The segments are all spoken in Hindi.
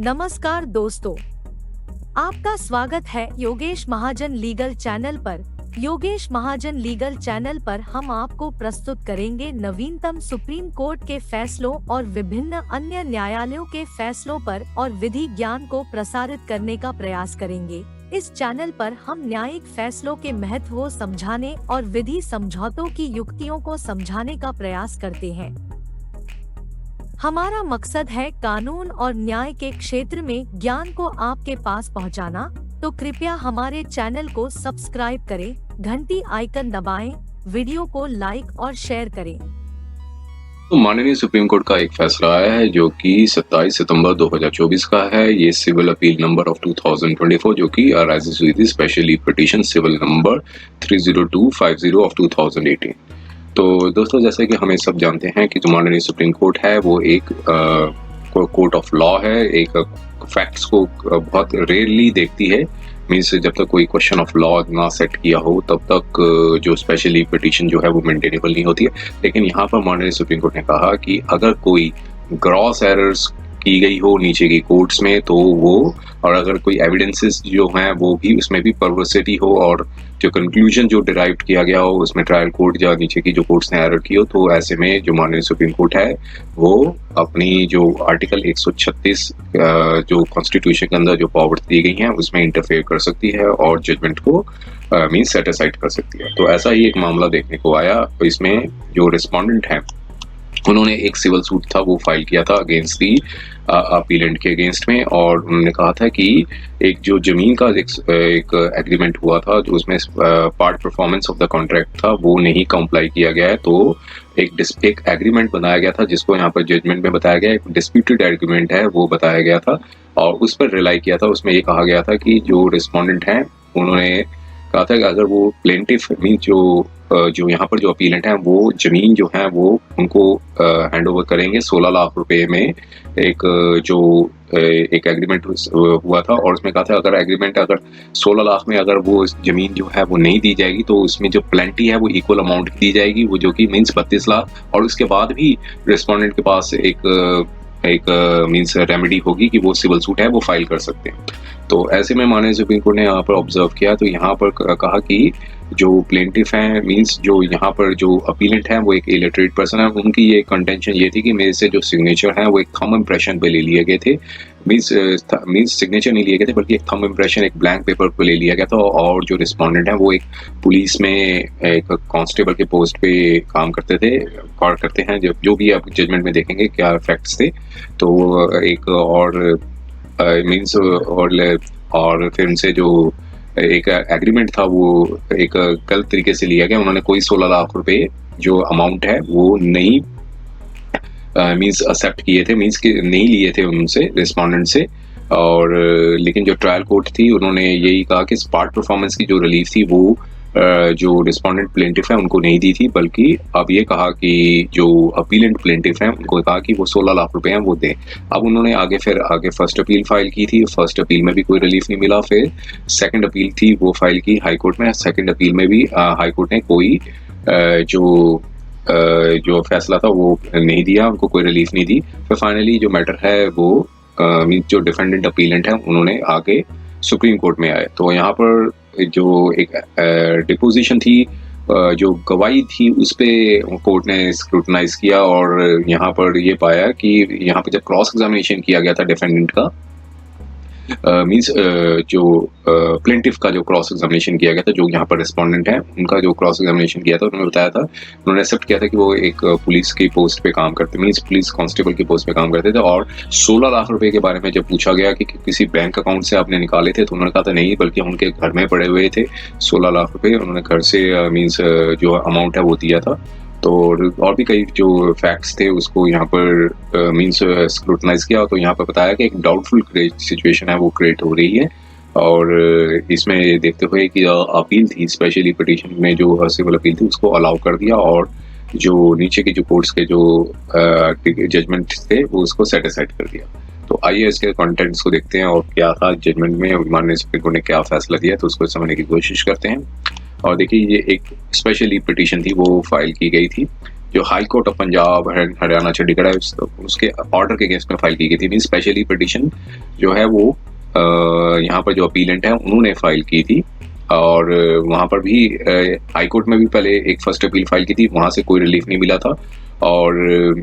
नमस्कार दोस्तों, आपका स्वागत है योगेश महाजन लीगल चैनल पर। योगेश महाजन लीगल चैनल पर हम आपको प्रस्तुत करेंगे नवीनतम सुप्रीम कोर्ट के फैसलों और विभिन्न अन्य न्यायालयों के फैसलों पर और विधि ज्ञान को प्रसारित करने का प्रयास करेंगे। इस चैनल पर हम न्यायिक फैसलों के महत्व को समझाने और विधि समझौतों की युक्तियों को समझाने का प्रयास करते हैं। हमारा मकसद है कानून और न्याय के क्षेत्र में ज्ञान को आपके पास पहुंचाना, तो कृपया हमारे चैनल को सब्सक्राइब करें, घंटी आइकन दबाएं, वीडियो को लाइक और शेयर करें। तो माननीय सुप्रीम कोर्ट का एक फैसला आया है जो कि 27 सितंबर 2024 का है। ये सिविल अपील नंबर ऑफ 2024 जो कि arises with specially petition civil number 30250 of 2018। तो दोस्तों, जैसे कि हमें सब जानते हैं कि जो माननीय सुप्रीम कोर्ट है वो एक कोर्ट ऑफ लॉ है, एक फैक्ट्स को बहुत रेयरली देखती है। मीन्स जब तक कोई क्वेश्चन ऑफ लॉ ना सेट किया हो तब तक जो स्पेशली पिटीशन जो है वो मेंटेनेबल नहीं होती है। लेकिन यहाँ पर माननीय सुप्रीम कोर्ट ने कहा कि अगर कोई ग्रॉस एरर्स की गई हो नीचे की कोर्ट्स में तो वो, और अगर कोई एविडेंसेस जो हैं वो भी उसमें भी परवर्सिटी हो और जो कंक्लूजन जो डिराइव किया गया हो उसमें ट्रायल कोर्ट या नीचे की जो कोर्ट्स ने एरर की हो, तो ऐसे में जो माननीय सुप्रीम कोर्ट है वो अपनी जो आर्टिकल 136 जो कॉन्स्टिट्यूशन के अंदर जो पावर्स दी गई हैं उसमें इंटरफेयर कर सकती है और जजमेंट को मीन्स सेट असाइड कर सकती है। तो ऐसा ही एक मामला देखने को आया। इसमें जो रिस्पोंडेंट हैं उन्होंने एक सिविल सूट था वो फाइल किया था अगेंस्ट दी अपीलेंट के अगेंस्ट में, और उन्होंने कहा था कि एक जो जमीन का एक एग्रीमेंट हुआ था जो उसमें part performance of the contract था वो नहीं कंप्लाई किया गया है। तो एक एग्रीमेंट बनाया गया था जिसको यहाँ पर जजमेंट में बताया गया, एक डिस्प्यूटेड एग्रीमेंट है वो बताया गया था और उस पर रिलाई किया था। उसमें ये कहा गया था कि जो रिस्पोंडेंट हैं उन्होंने कहा था कि अगर वो प्लेंटिफ मीन जो यहाँ पर जो अपीलेंट हैं वो जमीन जो है वो उनको हैंड ओवर करेंगे 16 लाख रुपए में। एक एक एग्रीमेंट हुआ था और उसमें कहा था अगर एग्रीमेंट अगर 16 लाख में अगर वो जमीन जो है वो नहीं दी जाएगी तो उसमें जो प्लेंटी है वो इक्वल अमाउंट की दी जाएगी, वो जो कि मीन्स 32 लाख, और उसके बाद भी रिस्पोंडेंट के पास एक मीन्स रेमेडी होगी कि वो सिविल सूट है वो फाइल कर सकते हैं। तो ऐसे में माननीय सुप्रीम कोर्ट ने यहाँ पर ऑब्जर्व किया, तो यहाँ पर कहा कि जो प्लेंटिफ हैं मीन्स जो यहाँ पर जो अपीलेंट हैं वो एक इलिटरेट पर्सन है, उनकी ये कंटेंशन ये थी कि मेरे से जो सिग्नेचर हैं वो एक थंब इम्प्रेशन पे ले लिए गए थे। मीन्स सिग्नेचर नहीं लिए गए थे बल्कि एक थंब इम्प्रेशन एक ब्लैंक पेपर पे ले लिया गया था। और जो रिस्पोंडेंट हैं वो एक पुलिस में एक कांस्टेबल के पोस्ट पे काम करते थे और करते हैं, जो भी आप जजमेंट में देखेंगे क्या फैक्ट्स थे। तो एक और मीन्स और फिर उनसे जो एक एग्रीमेंट था वो एक गलत तरीके से लिया गया। उन्होंने कोई 16 लाख रुपए जो अमाउंट है वो नहीं मीन्स एक्सेप्ट किए थे, मीन्स कि नहीं लिए थे उनसे रिस्पोंडेंट से। और लेकिन जो ट्रायल कोर्ट थी उन्होंने यही कहा कि पार्ट परफॉर्मेंस की जो रिलीफ थी वो जो रिस्पोंडेंट प्लेंटिफ है उनको नहीं दी थी, बल्कि अब ये कहा कि जो अपीलेंट प्लेंटिफ हैं उनको कहा कि वो 16 लाख रुपए हैं वो दें। अब उन्होंने आगे फर्स्ट अपील फाइल की थी, फर्स्ट अपील में भी कोई रिलीफ नहीं मिला। फिर सेकंड अपील थी वो फाइल की हाई कोर्ट में, सेकंड अपील में भी हाई कोर्ट ने कोई जो फैसला था वो नहीं दिया, उनको कोई रिलीफ नहीं दी। फिर फाइनली जो मैटर है वो जो डिफेंडेंट अपीलेंट है उन्होंने आगे सुप्रीम कोर्ट में आए। तो यहाँ पर जो एक डिपोजिशन थी, जो गवाही थी उस पे कोर्ट ने स्क्रूटनाइज किया और यहाँ पर ये पाया कि यहाँ पर जब क्रॉस एग्जामिनेशन किया गया था डिफेंडेंट का मीन्स जो प्लेंटिफ का जो क्रॉस एग्जामिनेशन किया गया था, जो यहाँ पर रिस्पोंडेंट है उनका जो क्रॉस एग्जामिनेशन किया था उन्होंने बताया था, उन्होंने एक्सेप्ट किया था कि वो एक पुलिस की पोस्ट पे काम करते, मीन्स पुलिस कांस्टेबल की पोस्ट पे काम करते थे। और 16 लाख रुपए के बारे में जब पूछा गया कि किसी बैंक अकाउंट से आपने निकाले थे तो उन्होंने कहा था नहीं, बल्कि उनके घर में पड़े हुए थे 16 लाख रुपए, उन्होंने घर से मीन्स जो अमाउंट है वो दिया था। तो और भी कई जो फैक्ट्स थे उसको यहाँ पर मीन्स स्क्रूटनाइज किया, तो यहाँ पर बताया कि एक डाउटफुल सिचुएशन है वो क्रिएट हो रही है। और इसमें देखते हुए कि अपील थी, स्पेशली पिटीशन में जो सिविल अपील थी उसको अलाउ कर दिया और जो नीचे के जो कोर्ट्स के जो जजमेंट थे वो उसको सेट असाइड कर दिया। तो आइए इसके कंटेंट्स को देखते हैं और क्या था जजमेंट में, माननीय सुप्रीम कोर्ट ने क्या फैसला दिया, तो उसको समझने की कोशिश करते हैं। और देखिए ये एक स्पेशली पिटीशन थी वो फाइल की गई थी जो high court of Punjab Haryana Chandigarh है उसके ऑर्डर के अगेंस्ट में फाइल की गई थी। मीन स्पेशली पिटिशन जो है वो यहाँ पर जो अपीलेंट है उन्होंने फाइल की थी, और वहाँ पर भी हाई कोर्ट में भी पहले एक फर्स्ट अपील फाइल की थी, वहाँ से कोई रिलीफ नहीं मिला था, और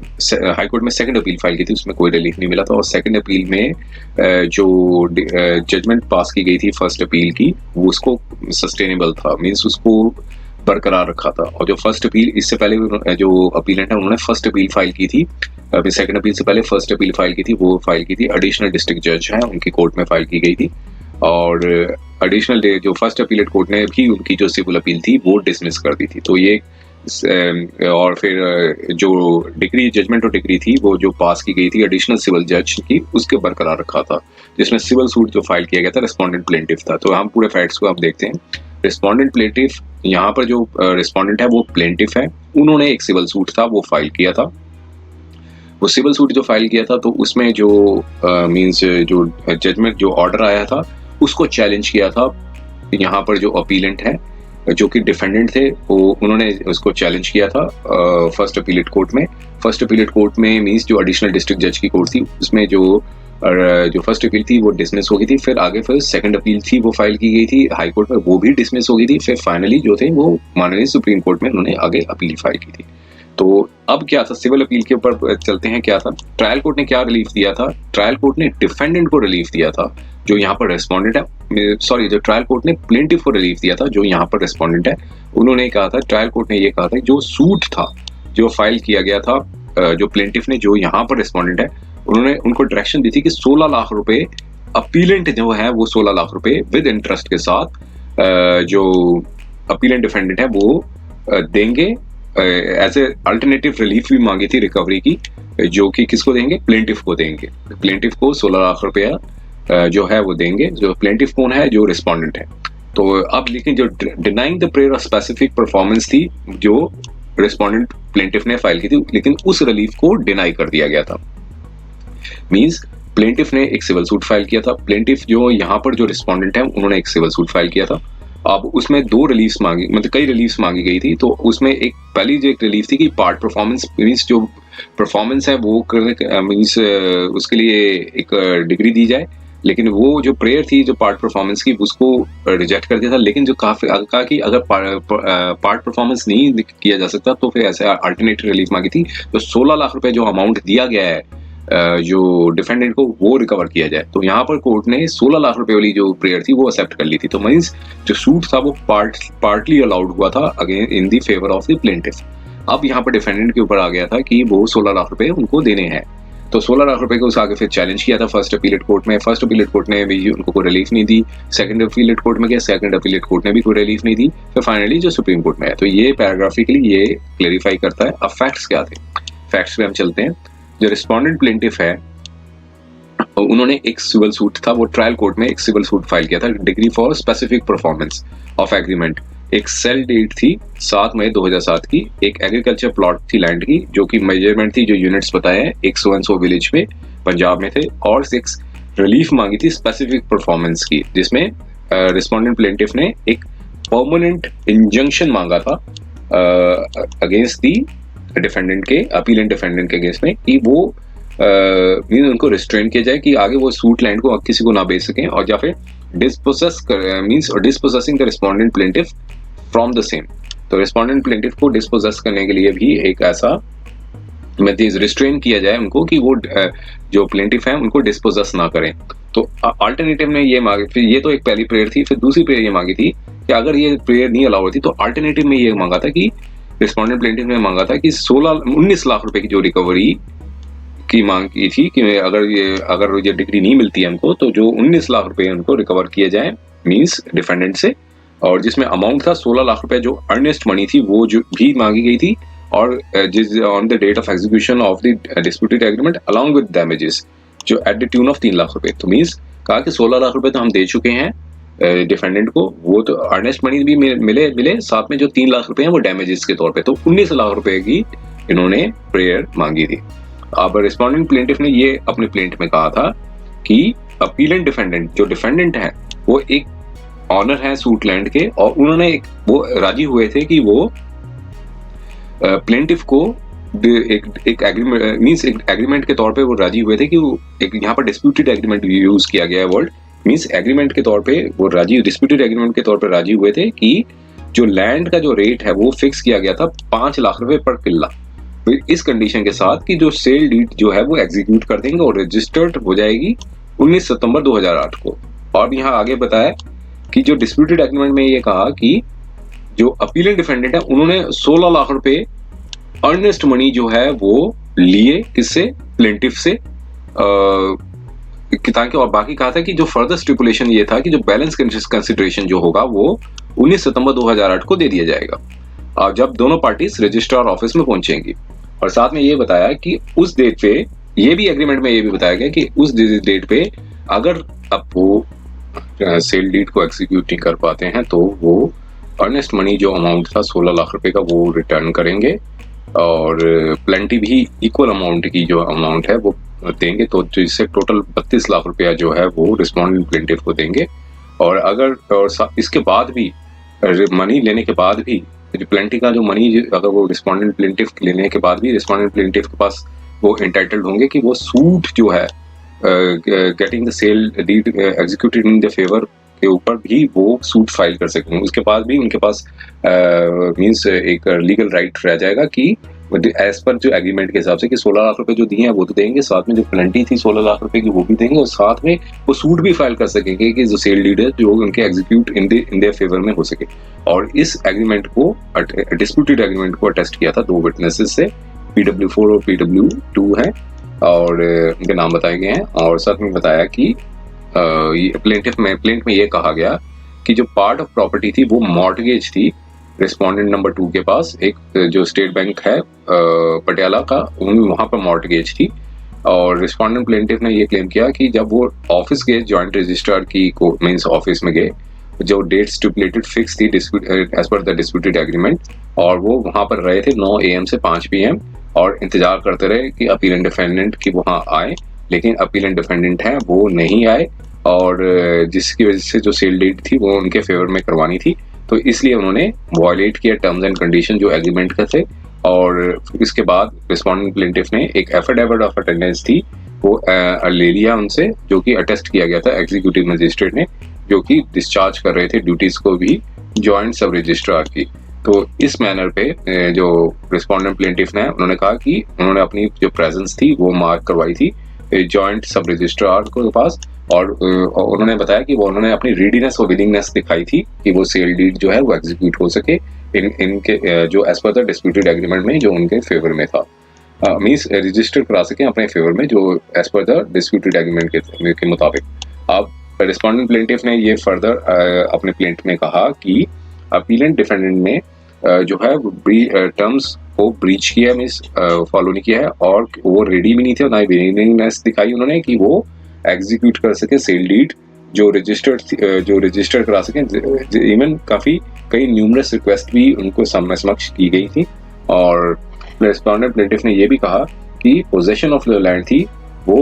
हाई कोर्ट में सेकंड अपील फाइल की थी, उसमें कोई रिलीफ नहीं मिला था, और सेकंड अपील में जो जजमेंट पास की गई थी फर्स्ट अपील की वो उसको सस्टेनेबल था, मीन्स उसको बरकरार रखा था। और जो फर्स्ट अपील इससे पहले जो अपीलेंट है उन्होंने फर्स्ट अपील फाइल की थी, अभी सेकंड अपील से पहले फर्स्ट अपील फाइल की थी, वो फाइल की थी एडिशनल डिस्ट्रिक्ट जज है उनकी कोर्ट में फाइल की गई थी, और एडिशनल जो फर्स्ट अपीलेट कोर्ट ने भी उनकी जो सिविल अपील थी वो डिसमिस कर दी थी। तो ये और फिर जो डिग्री जजमेंट और डिग्री थी वो जो पास की गई थी एडिशनल सिविल जज की उसके बरकरार रखा था, जिसमें सिविल सूट जो फाइल किया गया था रिस्पोंडेंट प्लेंटिफ था। तो हम पूरे फैक्ट्स को आप देखते हैं। रिस्पोंडेंट प्लेंटिफ, यहाँ पर जो रिस्पोंडेंट है वो प्लेंटिफ है, उन्होंने एक सिविल सूट था वो फाइल किया था। वो सिविल सूट जो फाइल किया था तो उसमें जो मींस जो जजमेंट जो ऑर्डर आया था उसको चैलेंज किया था यहाँ पर जो अपीलेंट है जो कि डिफेंडेंट थे वो उन्होंने उसको चैलेंज किया था फर्स्ट अपीलेट कोर्ट में। फर्स्ट अपीलेट कोर्ट में मींस जो एडिशनल डिस्ट्रिक्ट जज की कोर्ट थी उसमें जो फर्स्ट अपील थी वो डिसमिस हो गई थी, फिर आगे फिर सेकंड अपील थी वो फाइल की गई थी हाई कोर्ट में, वो भी डिसमिस हो गई थी, फिर फाइनली जो थे वो माननीय सुप्रीम कोर्ट में उन्होंने आगे अपील फाइल की थी। तो अब क्या था, सिविल अपील के ऊपर चलते हैं। क्या था, ट्रायल कोर्ट ने क्या रिलीफ दिया था, ट्रायल कोर्ट ने डिफेंडेंट को रिलीफ दिया था जो यहाँ पर रेस्पोंडेंट है, सॉरी जो ट्रायल कोर्ट ने प्लेंटिफ को रिलीफ दिया था जो यहाँ पर रेस्पोंडेंट है। उन्होंने कहा था, ट्रायल कोर्ट ने ये कहा था जो सूट था जो फाइल किया गया था जो प्लेंटिफ ने जो यहाँ पर रेस्पोंडेंट है उन्होंने उनको डायरेक्शन दी थी कि 16 लाख रुपए अपीलेंट जो है वो 16 लाख रुपए विद इंटरेस्ट के साथ जो अपीलेंट डिफेंडेंट है वो देंगे एज ए अल्टरनेटिव रिलीफ भी मांगी थी रिकवरी की, जो कि किसको देंगे, प्लेंटिफ को देंगे। प्लेंटिफ को 16 लाख रुपया जो है वो देंगे। जो प्लेंटिफ कौन है, जो रिस्पोंडेंट है। तो अब लेकिन जो denying the prayer of specific performance थी जो रिस्पोंडेंट प्लेंटिफ ने फाइल की थी, लेकिन उस रिलीफ को डिनाई कर दिया गया था। मींस प्लेंटिफ ने एक सिविल सूट फाइल किया था, प्लेंटिफ जो यहाँ पर जो रिस्पोंडेंट है उन्होंने एक सिविल सूट फाइल किया था। अब उसमें दो रिलीफ्स मांगी, मतलब कई रिलीफ्स मांगी गई थी। तो उसमें एक पहली जो एक रिलीफ थी कि पार्ट परफॉर्मेंस, मींस जो परफॉर्मेंस है वो मींस उसके लिए एक डिग्री दी जाए, लेकिन वो जो प्रेयर थी जो पार्ट परफॉर्मेंस की उसको रिजेक्ट कर दिया था। लेकिन जो काफी कहा कि अगर पार्ट परफॉर्मेंस नहीं किया जा सकता तो फिर ऐसे अल्टरनेटिव रिलीफ मांगी थी। तो 16 लाख रुपए जो अमाउंट दिया गया है जो डिफेंडेंट को वो रिकवर किया जाए। तो यहाँ पर कोर्ट ने 16 लाख रुपए वाली जो प्रेयर थी वो एक्सेप्ट कर ली थी। तो मींस जो सूट था वो पार्टली अलाउड हुआ था again in the favour of the plaintiff. अब यहाँ पर डिफेंडेंट के ऊपर आ गया था कि वो 16 लाख रुपए उनको देने हैं। तो 16 लाख रुपए को उस आगे फिर चैलेंज किया था फर्स्ट अपीलेट कोर्ट में। फर्स्ट अपीलेट कोर्ट ने भी उनको कोई रिलीफ नहीं दी। सेकंड अपीलेट कोर्ट में गया, सेकंड अपीलेट कोर्ट ने भी कोई रिलीफ नहीं दी। फिर फाइनली जो सुप्रीम कोर्ट में है। तो ये पैराग्राफिकली ये क्लेरिफाई करता है। अब फैक्ट्स क्या थे, फैक्ट्स पे हम चलते हैं। जो रिस्पोंडेंट प्लेंटिफ है उन्होंने एक सिविल सूट था, वो ट्रायल कोर्ट में एक सिविल सूट फाइल किया था, degree for specific performance of agreement. एक सेल डेट थी 7 मई 2007 की। एक एग्रीकल्चर प्लॉट थी लैंड की जो कि मेजरमेंट थी जो यूनिट्स बताए हैं 100 विलेज में पंजाब में थे। और 6 रिलीफ मांगी थी स्पेसिफिक परफॉर्मेंस की, जिसमें रिस्पोंडेंट प्लेंटिफ ने एक परमानेंट इंजंक्शन मांगा था अगेंस्ट दी डिफेंडेंट के, अपीलेंट डिफेंडेंट के अगेंस्ट में, कि वो उनको रिस्ट्रेन किया जाए कि आगे वो सूट लैंड को किसी को ना बेच सकें, और या फिर dispossess means dispossessing the respondent plaintiff from the same. तो रिस्पोंडेंट प्लेंटिफ को डिस्पोसेस करने के लिए भी एक ऐसा रिस्ट्रेन किया जाए उनको कि वो जो प्लेंटिफ है उनको डिस्पोसेस ना करें। तो अल्टरनेटिव ने ये मांगी, फिर ये तो एक पहली प्रेयर थी। फिर दूसरी प्रेयर ये मांगी थी कि अगर ये प्रेयर नहीं अलाउ होती तो अल्टरनेटिव में ये मांगा था कि रिस्पोंडेंट प्लेंटिफ ने मांगा था कि 19 लाख रुपए की जो रिकवरी की मांग की थी कि अगर ये डिग्री नहीं मिलती है हमको तो जो 19 लाख रुपए उनको रिकवर किए जाए मींस डिफेंडेंट से, और जिसमें अमाउंट था 16 लाख रुपए जो अर्नेस्ट मनी थी वो जो भी मांगी गई थी, और जिस on the date of execution of the disputed agreement along with damages जो at the tune of 3 lakh रुपए। तो मींस कहा कि 16 लाख रुपए तो हम दे चुके हैं डिफेंडेंट को, वो तो अर्नेस्ट मनी भी मिले साथ में जो 3 लाख रुपए हैं वो डैमेजेस के तौर पे। तो 19 लाख रुपए की इन्होंने प्रेयर मांगी थी। अब रिस्पोंडेंट प्लेंटिफ ने ये अपने प्लेंट में कहा था कि अपीलेंट डिफेंडेंट जो डिफेंडेंट है वो एक ऑनर है सूट लैंड के, और उन्होंने वो राजी हुए थे कि वो प्लेंटिफ को एक एग्रीमेंट मींस एक एग्रीमेंट के तौर पे वो राजी हुए थे कि वो एक यहाँ पर डिस्प्यूटेड एग्रीमेंट यूज किया गया है वर्ड मींस एग्रीमेंट के तौर पे वो राजी डिस्प्यूटेड एग्रीमेंट के तौर पे राजी हुए थे कि जो लैंड का जो रेट है वो फिक्स किया गया था 5 लाख रुपए पर किल्ला। तो इस कंडीशन के साथ कि जो सेल डीड जो है वो एग्जीक्यूट कर देंगे और रजिस्टर्ड हो जाएगी 19 सितंबर 2008 को। और यहाँ आगे बताया कि जो डिस्प्यूटेड एग्रीमेंट में ये कहा कि जो अपीलेंट डिफेंडेंट है उन्होंने 16 लाख रुपए अर्नेस्ट मनी जो है वो लिए किससे, प्लेंटिफ से ताकि, और बाकी कहा था कि जो फर्दर स्टिपुलेशन ये था कि जो बैलेंस कंसिडरेशन जो होगा वो 19 सितंबर 2008 को दे दिया जाएगा और जब दोनों पार्टीज रजिस्ट्रार ऑफिस में पहुंचेंगी। और साथ में ये बताया कि उस डेट पे ये भी एग्रीमेंट में ये भी बताया गया कि उस डेट पे अगर अब वो सेल डीड को एग्जीक्यूट नहीं कर पाते हैं तो वो अर्नेस्ट मनी जो अमाउंट था 16 लाख रुपए का वो रिटर्न करेंगे और प्लेंटी भी इक्वल अमाउंट की जो अमाउंट है वो देंगे। तो इससे टोटल 32 लाख रुपया जो है वो रिस्पोंडेंट प्लेंटिफ को देंगे। और अगर और इसके बाद भी मनी लेने के बाद भी प्लेंटी का जो मनी अगर वो रिस्पोंडेंट प्लेंटिफ लेने के बाद भी रिस्पोंडेंट प्लेंटिफ के पास वो एंटाइटल्ड होंगे कि वो सूट जो है getting the sale deed executed in the favour के ऊपर भी वो सूट फाइल कर सकेंगे। उसके बाद भी उनके पास मींस एक लीगल राइट रह जाएगा कि एज पर जो एग्रीमेंट के हिसाब से कि 16 लाख रुपए जो दिए हैं वो तो देंगे, साथ में जो पेनल्टी थी 16 लाख रुपए की वो भी देंगे और साथ में वो सूट भी फाइल कर सकेंगे कि जो सेल डीड है जो उनके एग्जीक्यूट इन देयर फेवर में हो सके। और इस एग्रीमेंट को डिस्प्यूटेड एग्रीमेंट को अटेस्ट किया था 2 विटनेसेस से, PW4 और PW2 है और उनके नाम बताए गए हैं। और साथ में बताया कि प्लेंट में ये कहा गया कि जो पार्ट ऑफ प्रॉपर्टी थी वो मॉर्टगेज थी रिस्पोंडेंट नंबर 2 के पास, एक जो स्टेट बैंक है पटियाला का वहां पर मॉर्टगेज थी। और रिस्पोंडेंट प्लेंटिफ ने ये क्लेम किया कि जब वो ऑफिस गए जॉइंट रजिस्ट्रार की मींस ऑफिस में गए, जो डेट स्टिपुलेटेड फिक्स थी as per the disputed agreement, और वो वहां पर रहे थे 9 AM से 5 PM और इंतजार करते रहे कि अपीलेंट डिफेंडेंट की वहां आए, लेकिन अपीलेंट डिफेंडेंट हैं वो नहीं आए और जिसकी वजह से जो सेल डीड थी वो उनके फेवर में करवानी थी। तो इसलिए उन्होंने वायलेट किया टर्म्स एंड कंडीशन जो एग्रीमेंट का थे। और इसके बाद रिस्पोंडेंट प्लेंटिफ ने एक एफिडेविट ऑफ अटेंडेंस थी वो ले लिया उनसे, जो कि अटेस्ट किया गया था एग्जीक्यूटिव मजिस्ट्रेट ने, जो कि डिस्चार्ज कर रहे थे ड्यूटीज को भी जॉइंट सब रजिस्ट्रार की। तो इस मैनर पे जो रिस्पोंडेंट प्लेंटिफ ने उन्होंने कहा कि उन्होंने अपनी जो प्रेजेंस थी वो मार्क करवाई थी जॉइंट सब रजिस्ट्रार के पास और उन्होंने बताया कि वो उन्होंने अपनी रेडीनेस और विलिंगनेस दिखाई थी कि वो सेल डीड जो है वो एग्जीक्यूट हो सके इनके जो as per the disputed agreement में जो उनके फेवर में था, मींस रजिस्टर करा सके अपने फेवर में जो as per the disputed agreement के मुताबिक। अब रिस्पोंडेंट प्लेंटिफ ने ये फर्दर अपने प्लेंट में कहा कि अपीलेंट डिफेंडेंट ने जो है टर्म्स को ब्रीच किया, मींस फॉलो नहीं किया है और वो रेडी भी नहीं थे और ना ही विलिंगनेस दिखाई उन्होंने कि वो एग्जीक्यूट कर सके सेल डीड जो रजिस्टर्ड करा सके। इवन कई न्यूमरस रिक्वेस्ट भी उनको समक्ष की गई थी। और रिस्पोंडेंट प्लेंटिफ ने ये भी कहा कि पोजेशन ऑफ द लैंड थी वो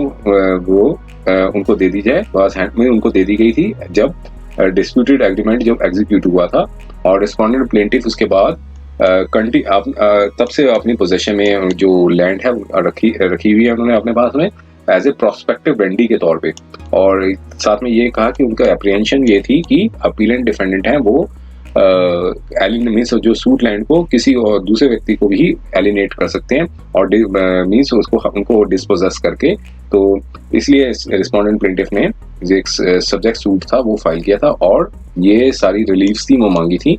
उनको दे दी जाए, पास हैंड में उनको दे दी गई थी जब डिस्प्यूटेड एग्रीमेंट जब एग्जीक्यूट हुआ था। और रिस्पोंडेंट प्लेंटिफ उसके बाद तब से अपनी पोजेशन में जो लैंड है रखी हुई है उन्होंने अपने पास में एज ए प्रोस्पेक्टिव वेंडी के तौर पे। और साथ में ये कहा कि उनका एप्रीहेंशन ये थी कि अपीलेंट डिफेंडेंट हैं वो मीन्स जो सूट लैंड को किसी और दूसरे व्यक्ति को भी एलिनेट कर सकते हैं और मीन्स उनको डिस्पोजेस करके। तो इसलिए रिस्पोंडेंट प्लेंटिफ ने जो एक सब्जेक्ट सूट था वो फाइल किया था और ये सारी रिलीफ्स थी वो मांगी थी।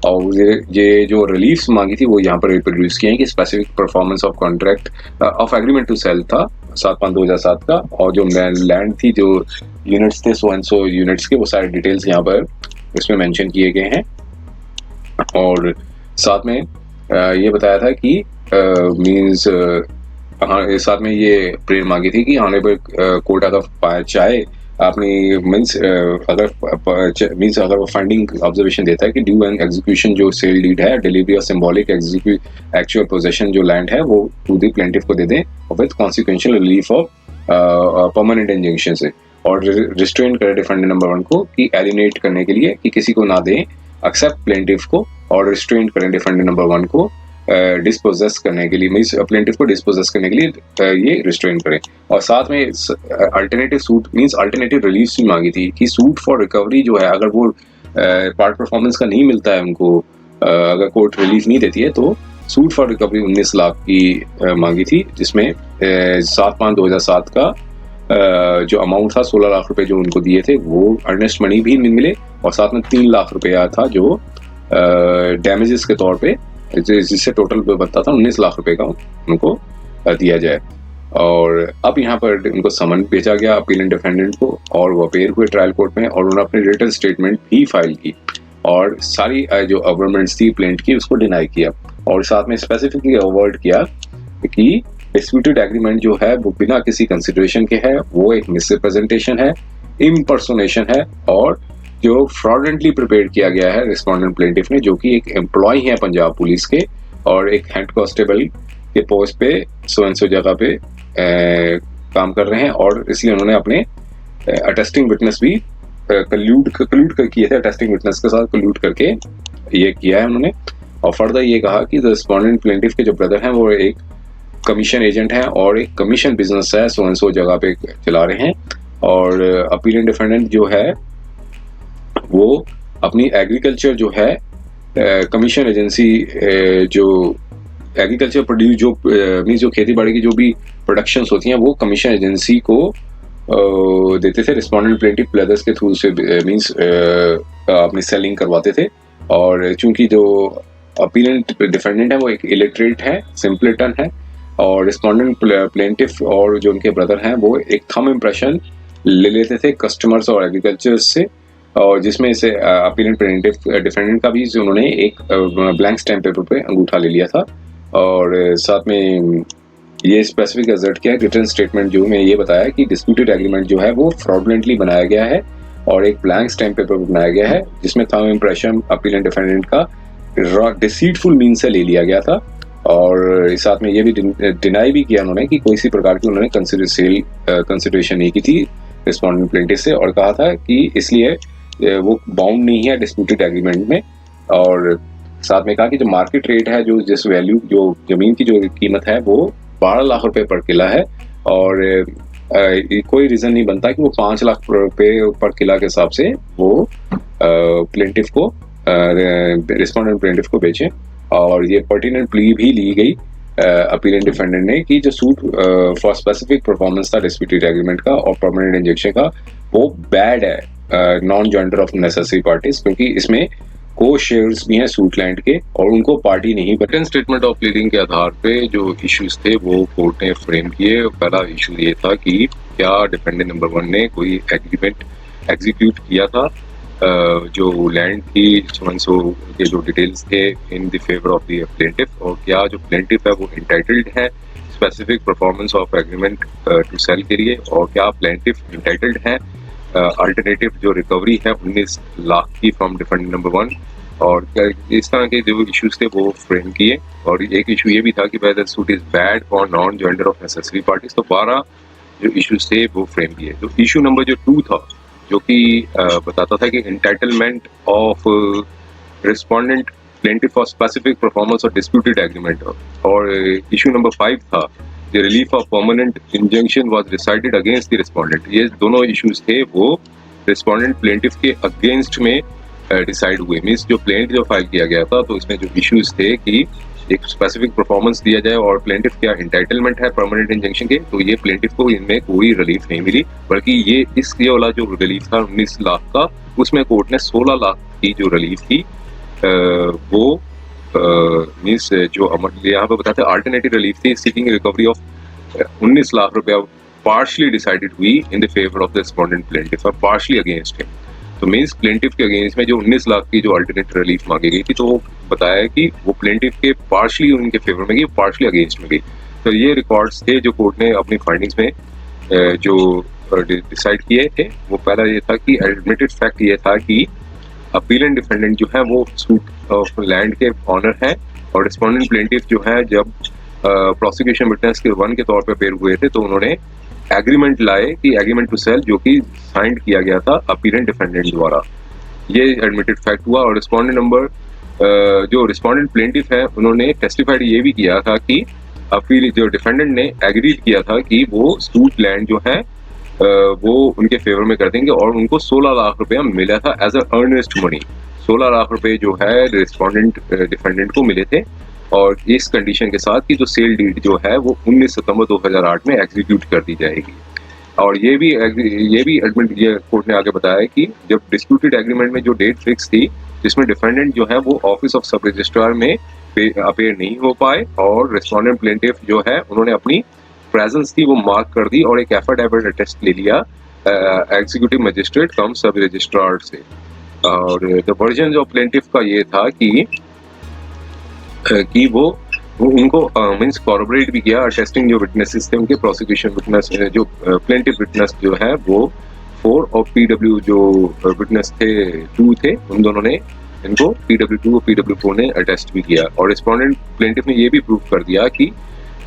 और ये जो रिलीफ्स मांगी थी वो यहाँ पर रिप्रोड्यूस किए हैं कि specific performance of contract of agreement to sale था 7/5/2007 का, और जो लैंड थी जो यूनिट्स थे 100 यूनिट्स के वो सारे डिटेल्स यहाँ पर इसमें मेंशन किए गए हैं। और साथ में ये बताया था कि मींस साथ में ये प्रेयर मांगी थी कि ऑनरेबल कोर्ट अगर चाहे अपनी मींस अगर वो फाइंडिंग ऑब्जर्वेशन देता है कि ड्यू एंड एग्जीक्यूशन जो सेल डीड है डिलीवरी और सिंबॉलिक एक्चुअल पोजेशन जो लैंड है वो टू द प्लेंटिफ को दे दें with consequential relief of permanent injunction से, और रिस्ट्रेन करे डिफेंडेंट नंबर 1 को कि एलिनेट करने के लिए कि किसी को ना दें एक्सेप्ट प्लेंटिफ को, और रिस्ट्रेन करें डिफेंडेंट नंबर 1 को डिस्पोजेस करने के लिए, मीन्स प्लेंटिफ को डिस्पोजेस करने के लिए ये रिस्ट्रेन करें। और साथ में alternative suit means alternative relief भी मांगी थी कि सूट फॉर रिकवरी जो है, अगर वो पार्ट परफॉर्मेंस का नहीं मिलता है उनको, अगर कोर्ट रिलीफ नहीं देती है तो सूट फॉर रिकवरी 19 लाख की मांगी थी, जिसमें 7/5/2007 का जो अमाउंट था 16 लाख रुपए जो उनको दिए थे वो अर्नेस्ट मनी भी मिले, और साथ में 3 लाख रुपया था जो डैमेजेस के तौर पे, जिससे टोटल बनता था 19 लाख रुपए का उनको दिया जाए। और अब यहाँ पर उनको समन भेजा गया अपील एंड डिफेंडेंट को, और वो अपेयर हुए ट्रायल कोर्ट में, और उन्होंने अपनी रिटन स्टेटमेंट भी फाइल की, और सारी जो अवर्मेंट्स थी प्लेंट की उसको डिनाई किया, और साथ में स्पेसिफिकली अवर्ड किया कि डिस्प्यूटेड एग्रीमेंट जो है वो बिना किसी कंसिडरेशन के है, वो एक मिसरिप्रेजेंटेशन है, इम्पर्सोनेशन है, और जो फ्रॉडेंटली प्रिपेयर किया गया है रिस्पोंडेंट प्लेंटिफ ने, जो कि एक एम्प्लॉय है पंजाब पुलिस के और एक हेड कांस्टेबल के पोस्ट पे सो जगह पे काम कर रहे हैं, और इसलिए उन्होंने अपने अटेस्टिंग विटनेस भी कल्यूड किए थे, अटेस्टिंग विटनेस के साथ कल्यूड करके ये किया है उन्होंने। और फर्दर ये कहा कि रिस्पोंडेंट प्लेंटिफ के जो ब्रदर हैं वो एक कमीशन एजेंट हैं और एक कमीशन बिजनेस है सो जगह पे चला रहे हैं, और अपील एंड डिफेंडेंट जो है वो अपनी एग्रीकल्चर जो है कमीशन एजेंसी जो एग्रीकल्चर प्रोड्यूस जो मीन्स जो खेती बाड़ी की जो भी प्रोडक्शंस होती हैं वो कमीशन एजेंसी को देते थे रिस्पोंडेंट प्लेंटिफ ब्रदर्स के थ्रू से, मीन्स अपनी सेलिंग करवाते थे। और चूंकि जो अपील एंड डिफेंडेंट है वो एक इलिटरेट है, सिंपलेटन है, और रिस्पोंडेंट प्लेंटिफ और जो उनके ब्रदर हैं वो एक थंब इम्प्रेशन ले लेते थे कस्टमर्स और एग्रीकल्चर से, और जिसमें से अपील एंड डिफेंडेंट का भी उन्होंने एक ब्लैंक स्टैम्प पेपर पे अंगूठा ले लिया था। और साथ में ये स्पेसिफिक एजर्ट किया रिटन स्टेटमेंट जो में ये बताया कि डिस्प्यूटेड एग्रीमेंट जो है वो फ्रॉडुलेंटली बनाया गया है और एक ब्लैंक स्टैम्प पेपर बनाया गया है, जिसमें thumb impression appeal and defendant का डिसीटफुल मीन से ले लिया गया था। और साथ में ये भी डिनाई भी किया उन्होंने कि कोई सी प्रकार की उन्होंने कंसिडरेशन नहीं की थी रिस्पोंडेंट प्लेंटिफ से, और कहा था कि इसलिए वो बाउंड नहीं है डिस्प्यूटेड एग्रीमेंट में। और साथ में कहा कि जो मार्केट रेट है, जो जिस वैल्यू जो जमीन की जो कीमत है वो 12 लाख रुपए पर किला है, और कोई रीजन नहीं बनता कि वो 5 लाख रुपए पर किला के हिसाब से वो प्लेंटिफ को रिस्पोंडेंट प्लेंटिफ को बेचें। और ये पर्टिनेंट प्ली भी ली गई अपील एंड डिफेंडेंट ने कि जो सूट फॉर स्पेसिफिक परफॉर्मेंस था डिस्प्यूटेड एग्रीमेंट का और परमानेंट इंजेक्शन का वो बैड है non joinder of necessary parties, क्योंकि इसमें को शेयर्स भी हैं सूट लैंड के और उनको पार्टी नहीं। रिटन स्टेटमेंट ऑफ प्लीडिंग के आधार पे जो इश्यूज थे वो कोर्ट ने फ्रेम किए। पहला इशू ये था कि क्या डिफेंडेंट नंबर 1 ने कोई एग्रीमेंट एग्जीक्यूट किया था जो लैंड थी सो के जो डिटेल्स थे in the favour of the plaintiff, और क्या जो प्लेंटिफ है वो इंटाइटल्ड है specific performance of agreement to sale के लिए, और क्या प्लेंटिफ इंटाइटल्ड है अल्टरनेटिव जो रिकवरी है 19 लाख की फ्रॉम डिफेंडेंट नंबर 1। और इस तरह के जो इश्यूज थे वो फ्रेम किए। और एक इशू ये भी था कि whether suit is bad for non joinder of necessary parties. तो 12 जो इश्यूज थे वो फ्रेम किए। तो इशू नंबर जो 2 था जो कि बताता था कि entitlement of respondent plaintiff for specific performance और डिस्प्यूटेड एग्रीमेंट, और इशू नंबर 5 था The relief of permanent injunction was decided against the respondent। ये दोनों इश्यूज थे वो रिस्पोंडेंट प्लेंटिफ के अगेंस्ट में डिसाइड हुए। मीन्स जो प्लेंट जो फाइल किया गया था तो इसमें जो इश्यूज थे कि एक स्पेसिफिक परफॉर्मेंस दिया जाए और प्लेंटिफ क्या इंटाइटलमेंट है परमानेंट इंजंक्शन के, तो ये प्लेंटिफ को इनमें कोई रिलीफ नहीं मिली, बल्कि ये वाला जो रिलीफ था 19 लाख का उसमें कोर्ट ने 16 लाख की जो रिलीफ थी वो मीन्स जो यहाँ पे बताते अल्टरनेटिव रिलीफ थी सीकिंग रिकवरी ऑफ 19 लाख रुपया पार्शली डिसाइडेड हुई इन the favour of the respondent plaintiff और पार्शली अगेंस्ट हिम। तो मीन्स प्लेंटिफ के अगेंस्ट में जो 19 लाख की जो अल्टरनेटिव रिलीफ मांगी गई थी तो वो बताया कि वो प्लेंटिफ के पार्शली उनके फेवर में गई, पार्शली अगेंस्ट में गई। तो ये रिकॉर्ड्स थे जो कोर्ट ने अपनी फाइंडिंग्स में जो डिसाइड किए थे। वो पहला ये था कि एडमिटेड फैक्ट ये था कि अपील एंड डिफेंडेंट जो है वो सूट ऑफ लैंड के ऑनर हैं और रिस्पोंडेंट प्लेंटिफ जो है जब प्रोसिक्यूशन विटनेस के 1 के तौर पे पेश हुए थे तो उन्होंने एग्रीमेंट लाए कि एग्रीमेंट टू सेल जो कि साइन किया गया था अपील एंड डिफेंडेंट द्वारा। ये एडमिटेड फैक्ट हुआ। और रिस्पोंडेंट नंबर जो रिस्पोंडेंट प्लेंटिफ है उन्होंने टेस्टिफाइड ये भी किया था कि अपील जो डिफेंडेंट ने एग्रीड किया था कि वो सूट लैंड जो है वो उनके फेवर में कर देंगे और उनको 16 लाख रुपया मिला था as a earnest money. 16 lakh रुपए जो है रिस्पोंडेंट डिफेंडेंट को मिले थे और इस कंडीशन के साथ कि जो सेल डीड जो है वो 19 सितंबर 2008 में एग्जीक्यूट कर दी जाएगी। और ये भी एडमिट ये कोर्ट ने आगे बताया कि जब डिस्प्यूटेड एग्रीमेंट में जो डेट फिक्स थी जिसमें डिफेंडेंट जो है वो ऑफिस ऑफ सब रजिस्ट्रार में अपेयर नहीं हो पाए और रिस्पोंडेंट प्लेंटिफ जो है उन्होंने अपनी प्रेजेंस थी वो मार्क कर दी और एक एफिडेविट अटेस्ट ले लिया एग्जीक्यूटिव मजिस्ट्रेट कम सब रजिस्ट्रार से। और द वर्जन ऑफ प्लेंटिफ का ये था कि वो उनको मींस कॉर्पोरेट भी किया। टेस्टिंग जो विटनेसेस थे उनके प्रोसिक्यूशन विटनेस जो प्लेंटिफ विटनेस जो है वो 4 और पीडब्ल्यू जो विटनेस थे 2 थे, उन दोनों ने इनको पीडब्ल्यू 2 और पीडब्ल्यू 4 ने अटेस्ट भी किया। और रिस्पोंडेंट प्लेंटिफ ने ये भी प्रूव कर दिया कि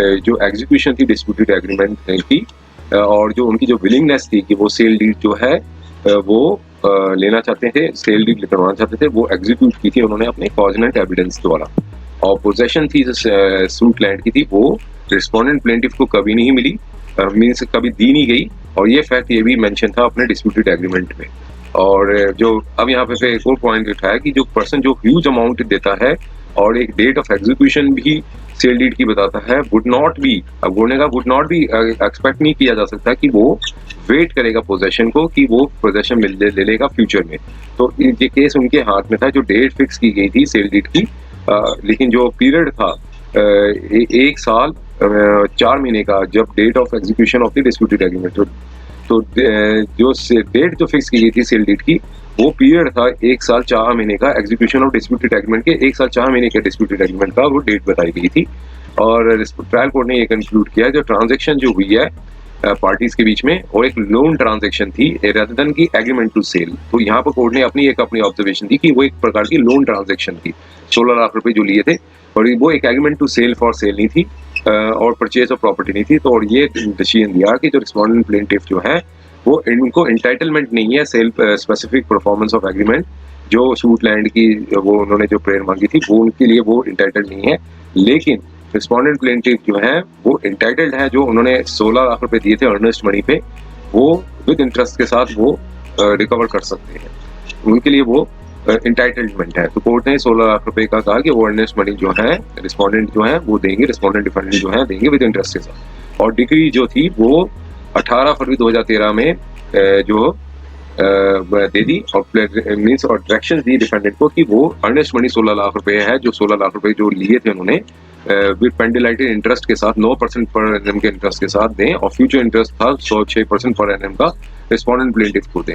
जो एग्जीक्यूशन थी डिस्प्यूटेड एग्रीमेंट की और जो उनकी जो विलिंगनेस थी कि वो सेल डीड जो है वो लेना चाहते थे, सेल डीड करवाना चाहते थे, वो एग्जीक्यूट की थी उन्होंने अपने कॉजनेंट एविडेंस द्वारा। और पोजेशन थी सूट लैंड की थी वो रिस्पोंडेंट प्लेंटिफ को कभी नहीं मिली, मींस कभी दी नहीं गई। और ये फैक्ट ये भी मेंशन था अपने डिस्प्यूटेड एग्रीमेंट में। और जो अब यहाँ पे एक और पॉइंट उठाया कि जो पर्सन जो ह्यूज अमाउंट देता है और एक डेट ऑफ एग्जीक्यूशन भी सेल डीड की बताता है वुड नॉट बी एक्सपेक्ट नहीं किया जा सकता कि वो वेट करेगा पोजेशन को कि वो पोजेशन ले लेगा फ्यूचर में। तो ये केस उनके हाथ में था, जो डेट फिक्स की गई थी सेल डीड की, लेकिन जो पीरियड था 1 साल 4 महीने का जब date of execution of the disputed agreement, तो जो डेट जो फिक्स की गई थी सेल डीड की वो पीरियड था 1 साल 4 महीने का एग्जीक्यूशन ऑफ डिस्प्यूटेड एग्रीमेंट के 1 साल 4 महीने के डिस्प्यूटेड एग्रीमेंट का वो डेट बताई गई थी। और ट्रायल कोर्ट ने ये कंक्लूड किया जो ट्रांजेक्शन जो हुई है पार्टीज के बीच में और एक लोन ट्रांजेक्शन थी rather than की एग्रीमेंट टू सेल। तो यहाँ पर कोर्ट ने अपनी ऑब्जर्वेशन दी कि वो एक प्रकार की लोन ट्रांजेक्शन थी, 16 लाख रुपए जो लिए थे और वो एक agreement to sale for sale नहीं थी और परचेज ऑफ प्रॉपर्टी नहीं थी। तो और ये डिसीजन दिया कि जो रिस्पोंडेंट प्लेंटिफ जो है वो इनको एंटाइटलमेंट नहीं है sale specific performance of agreement, जो सूट लैंड की वो उन्होंने जो प्रेयर मांगी थी वो उनके लिए वो इंटाइटल्ड नहीं है। लेकिन रिस्पोंडेंट प्लेंटिफ जो है वो इंटाइटल्ड है, जो उन्होंने 16 लाख रुपए दिए थे अर्नेस्ट मनी पे, वो विद इंटरेस्ट के साथ वो रिकवर कर सकते हैं, उनके लिए वो इंटाइटलमेंट है। तो कोर्ट ने 16 लाख रुपए का कहा कि वो अर्नेस्ट मनी जो है रिस्पोंडेंट जो है वो देंगे, रिस्पोंडेंट डिफेंडेंट जो है देंगे विद इंटरेस्ट के साथ। और डिग्री जो थी वो 18 फरवरी 2013 में जो दे दी और मींस और डायरेक्शन दी डिफेंडेंट को कि वो अर्नेस्ट मनी 16 लाख रुपए है, जो 16 लाख रुपए जो लिए थे उन्होंने विद पेंडिलाइटेड इंटरेस्ट के साथ 9% पर एनएम के इंटरेस्ट के साथ दें और फ्यूचर इंटरेस्ट था 6% पर एनएम का रिस्पोंडेंट प्लेंटिफ को दें।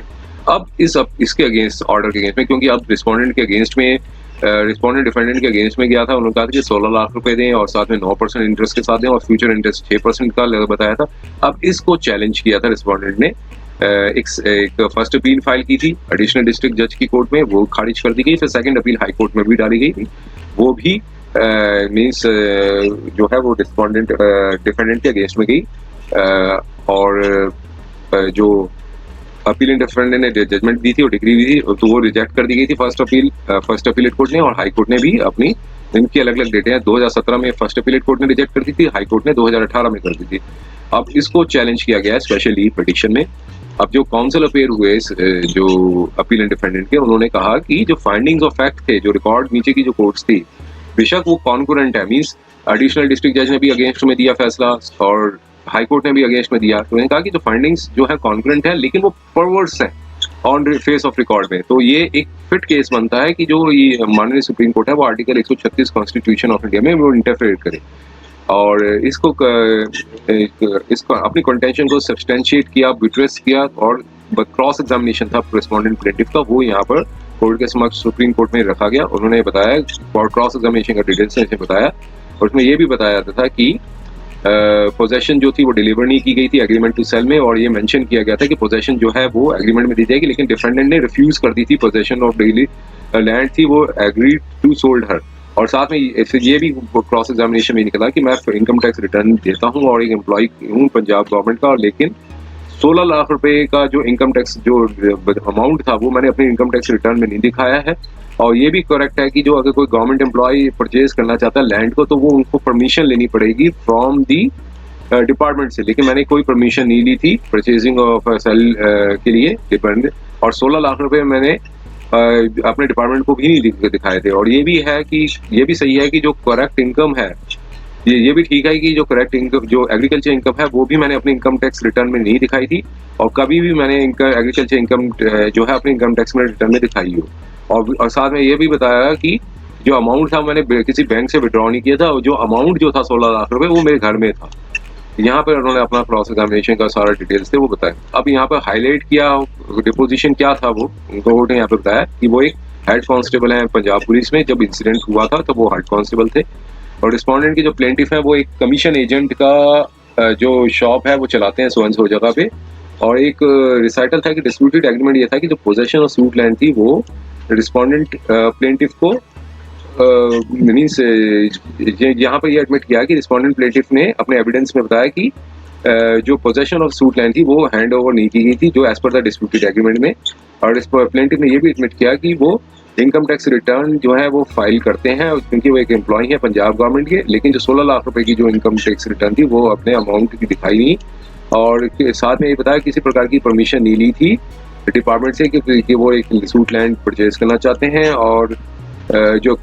अब इसके अगेंस्ट ऑर्डर के अगेंस्ट में, क्योंकि अब रिस्पोंडेंट के अगेंस्ट में रिस्पोंडेंट डिफेंडेंट के अगेंस्ट में गया था, उन्होंने कहा था कि 16 लाख रुपए दें और साथ में 9% इंटरेस्ट के साथ दें और फ्यूचर इंटरेस्ट 6% का बताया था। अब इसको चैलेंज किया था रिस्पोंडेंट ने, एक फर्स्ट अपील फाइल की थी एडिशनल डिस्ट्रिक्ट जज की कोर्ट में, वो खारिज कर दी गई। फिर सेकंड अपील हाई कोर्ट में भी डाली गई थी, वो भी मींस जो है वो रिस्पोंडेंट डिफेंडेंट के अगेंस्ट में गई और जो अपील डिफेंडेंट ने जजमेंट दी थी और डिग्री दी थी तो वो रिजेक्ट कर दी गई थी फर्स्ट अपीलेट कोर्ट ने, और हाई कोर्ट ने भी अपनी इनकी अलग अलग डेटें हैं। 2017 में फर्स्ट अपीलेट कोर्ट ने रिजेक्ट कर दी थी, हाई कोर्ट ने 2018 में कर दी थी। अब इसको चैलेंज किया गया है स्पेशली पिटीशन में। अब जो काउंसिल अपेयर हुए जो अपील डिफेंडेंट के, उन्होंने कहा कि जो फाइंडिंग्स ऑफ फैक्ट थे, जो रिकॉर्ड नीचे की जो कोर्ट्स थी, बेशक वो कॉन्करेंट है, मींस एडिशनल डिस्ट्रिक्ट जज ने भी अगेंस्ट में दिया फैसला और हाई कोर्ट ने भी अगेंस्ट में दिया, तो उन्होंने कहा कि जो फाइंडिंग्स जो है कॉन्करेंट है लेकिन वो परवर्स है ऑन फेस ऑफ रिकॉर्ड में। तो ये एक फिट केस बनता है कि जो ये माननीय सुप्रीम कोर्ट है वो आर्टिकल 136 कॉन्स्टिट्यूशन ऑफ इंडिया में वो इंटरफेयर करे और इसको अपनी कंटेंशन को सब्सटेंशिएट किया, विट्रेस किया और क्रॉस एग्जामिनेशन था रिस्पोंडेंट प्लेंटिफ का, वो यहाँ पर कोर्ट के समक्ष सुप्रीम कोर्ट में रखा गया। उन्होंने बताया और क्रॉस एग्जामिनेशन का डिटेल्स से बताया और उसमें ये भी बताया था कि पोजेशन जो थी वो डिलीवर नहीं की गई थी एग्रीमेंट टू सेल में, और ये मेंशन किया गया था कि पोजेशन जो है वो एग्रीमेंट में दी जाएगी, लेकिन डिफेंडेंट ने रिफ्यूज कर दी थी। पोजेशन ऑफ डेली लैंड थी वो एग्रीड टू सोल्ड हर। और साथ में ये भी क्रॉस एग्जामिनेशन में निकला कि मैं इनकम टैक्स रिटर्न देता हूँ और एक एम्प्लॉय हूँ पंजाब गवर्नमेंट का, और लेकिन 16 लाख रुपए का जो इनकम टैक्स जो अमाउंट था वो मैंने अपने इनकम टैक्स रिटर्न में नहीं दिखाया है। और ये भी करेक्ट है कि जो अगर कोई गवर्नमेंट एम्प्लॉय परचेज करना चाहता है लैंड को, तो वो उनको परमिशन लेनी पड़ेगी फ्रॉम दी डिपार्टमेंट से, लेकिन मैंने कोई परमिशन नहीं ली थी परचेजिंग ऑफ सेल के लिए डिपेंड। और 16 लाख रुपए मैंने अपने डिपार्टमेंट को भी नहीं दिखाए थे। और ये भी है कि ये भी सही है कि जो करेक्ट इनकम है, ये भी ठीक है कि जो करेक्ट इनकम जो एग्रीकल्चर इनकम है वो भी मैंने अपने इनकम टैक्स रिटर्न में नहीं दिखाई थी, और कभी भी मैंने एग्रीकल्चर इनकम जो है अपने इनकम टैक्स में रिटर्न में दिखाई हो। और साथ में ये भी बताया कि जो अमाउंट था मैंने किसी बैंक से विड्रॉ नहीं किया था, और जो अमाउंट जो था 16 लाख रुपए वो मेरे घर में था। यहाँ पर उन्होंने अपना क्रॉस एग्जामिनेशन का सारा डिटेल्स थे वो बताया। अब यहाँ पर हाईलाइट किया डिपोजिशन क्या था, वो कोर्ट ने यहाँ पे बताया कि वो एक हेड कांस्टेबल है पंजाब पुलिस में। जब इंसिडेंट हुआ था तब वो हेड कांस्टेबल थे, और रिस्पोंडेंट की जो प्लेंटिफ है वो एक कमीशन एजेंट का जो शॉप है वो चलाते हैं सो जगह पे। और एक रिसाइटल था कि डिस्प्यूटेड एग्रीमेंट ये था कि जो पोजेशन ऑफ सूट लैंड थी वो रिस्पोंडेंट प्लेंटिफ को मीन्स यहाँ पर ये एडमिट किया कि रिस्पोंडेंट प्लेंटिफ ने अपने एविडेंस में बताया कि जो पोजेशन ऑफ सूट लैंड थी वो हैंड ओवर नहीं की गई थी जो as per the disputed agreement में। और प्लेंटिफ ने ये भी एडमिट किया कि वो इनकम टैक्स रिटर्न जो है वो फाइल करते हैं क्योंकि वो एक एम्प्लॉय है पंजाब गवर्नमेंट के, लेकिन जो 16 लाख रुपए की जो इनकम टैक्स रिटर्न थी वो अपने अमाउंट की दिखाई नहीं। और साथ में ये बताया किसी प्रकार की परमिशन नहीं ली थी डिपार्टमेंट से कि वो एक सूट लैंड परचेज करना चाहते हैं। और जो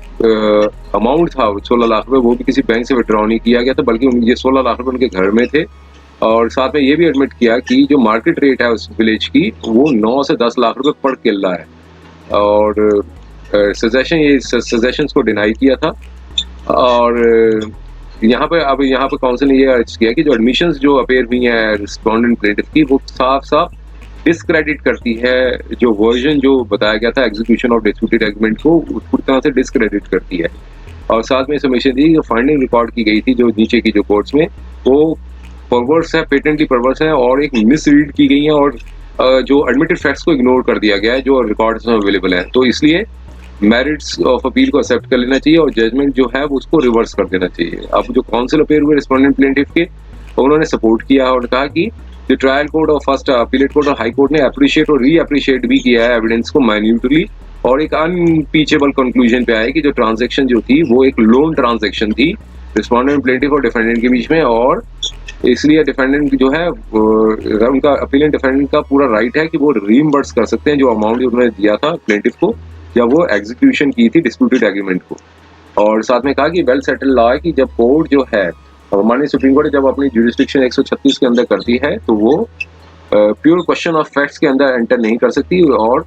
अमाउंट था 16 लाख रुपए वो भी किसी बैंक से विड्रॉ नहीं किया गया था, बल्कि ये 16 लाख रुपए उनके घर में थे। और साथ में ये भी एडमिट किया कि जो मार्केट रेट है उस विलेज की वो 9 से 10 लाख रुपए पर किला है। और सजेशंस को डिनाई किया था। और यहाँ पे काउंसिल ने ये अर्ज किया कि जो एडमिशंस जो अपेयर हुई हैं रिस्पोंडेंट प्लेंटिफ की वो साफ साफ डिस्क्रेडिट करती है जो वर्जन जो बताया गया था एग्जीक्यूशन ऑफ डिस्प्यूटेड एग्रीमेंट को पूरी तरह से डिस्क्रेडिट करती है। और साथ में सबमिशन दी जो फाइंडिंग रिकॉर्ड की गई थी जो नीचे की जो कोर्ट्स में वो परवर्स है, पेटेंटली परवर्स है और एक मिसरीड की गई है, और जो एडमिटेड फैक्ट्स को इग्नोर कर दिया गया है जो रिकॉर्ड्स में अवेलेबल है। तो इसलिए मेरिट्स ऑफ अपील को एक्सेप्ट कर लेना चाहिए और जजमेंट जो है वो उसको रिवर्स कर देना चाहिए। अब जो काउंसिल अपेयर हुए रिस्पोंडेंट प्लेंटिफ के उन्होंने सपोर्ट किया और कहा कि जो ट्रायल कोर्ट और फर्स्ट अपीलेट कोर्ट और हाई कोर्ट ने अप्रिशिएट और री अप्रिशिएट भी किया है एविडेंस को माइन्यूटली, और एक अनपीचेबल कंक्लूजन पे आया कि जो ट्रांजैक्शन जो थी वो एक लोन ट्रांजैक्शन थी रिस्पोंडेंट प्लेंटिफ और डिफेंडेंट के बीच में। और इसलिए डिफेंडेंट जो है उनका अपीलेंट डिफेंडेंट का पूरा राइट है कि वो रीइंबर्स कर सकते हैं जो अमाउंट उन्होंने दिया था प्लेंटिफ को जब वो एग्जीक्यूशन की थी डिस्प्यूटेड एग्रीमेंट को। और साथ में कहा कि वेल सेटल लॉ है कि जब कोर्ट जो है माननीय सुप्रीम कोर्ट जब अपनी ज्यूरिसडिक्शन 136 के अंदर करती है तो वो प्योर क्वेश्चन ऑफ फैक्ट्स के अंदर एंटर नहीं कर सकती और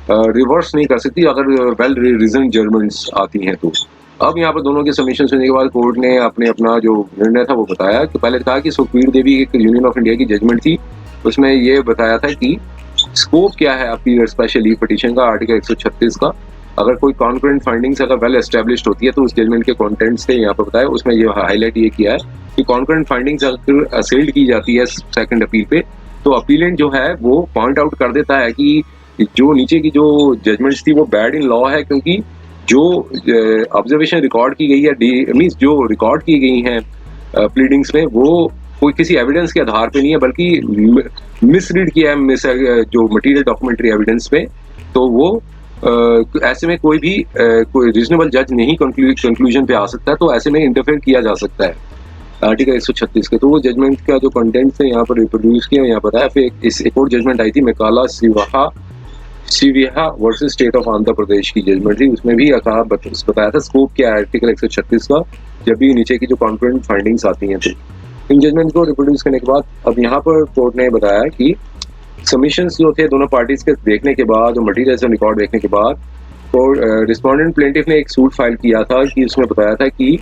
रिवर्स नहीं कर सकती अगर वेल रीजन जजमेंट्स आती हैं तो। अब यहाँ पर दोनों के सबमिशन सुनने के बाद कोर्ट ने अपना जो निर्णय था वो बताया कि पहले कहा कि सुखबीर देवी एक यूनियन ऑफ इंडिया की जजमेंट थी, उसमें ये बताया था कि स्कोप क्या है आपकी स्पेशल लीव पिटीशन का आर्टिकल 136 का। अगर कोई कॉन्करेंट फाइंडिंग्स अगर वेल एस्टेब्लिश्ड होती है तो उस जजमेंट के कंटेंट्स थे यहाँ पर बताया, उसमें ये हाईलाइट ये किया है कि कॉन्करेंट फाइंडिंग्स अगर असेल्ड की जाती है सेकंड अपील पे तो अपीलेंट जो है वो पॉइंट आउट कर देता है कि जो नीचे की जो जजमेंट्स थी वो बैड इन लॉ है, क्योंकि जो ऑब्जर्वेशन रिकॉर्ड की गई है मीन्स जो रिकॉर्ड की गई हैं प्लीडिंग्स में वो कोई किसी एविडेंस के आधार पे नहीं है बल्कि मिसरीड किया है जो मटेरियल डॉक्यूमेंट्री एविडेंस पे। तो वो ऐसे में कोई रीजनेबल जज नहीं कंक्लूजन पे आ सकता है, तो ऐसे में इंटरफेयर किया जा सकता है आर्टिकल 136 के। तो वो जजमेंट का जो कंटेंट थे यहाँ पर रिप्रोड्यूस किया यहाँ बताया। फिर एक और जजमेंट आई थी मेकाला सिविहा versus state of Andhra Pradesh की जजमेंट थी, उसमें भी बताया था स्कोप क्या है आर्टिकल 136 का जब भी नीचे की जो कॉन्करेंट फाइंडिंग्स आती हैं। तो इन जजमेंट को रिप्रोड्यूस करने के बाद अब यहाँ पर कोर्ट ने बताया कि सबमिशंस जो थे दोनों पार्टीज के देखने के बाद और मटीरियल रिकॉर्ड देखने के बाद और रिस्पोंडेंट प्लेंटिफ ने एक सूट फाइल किया था कि उसमें बताया था कि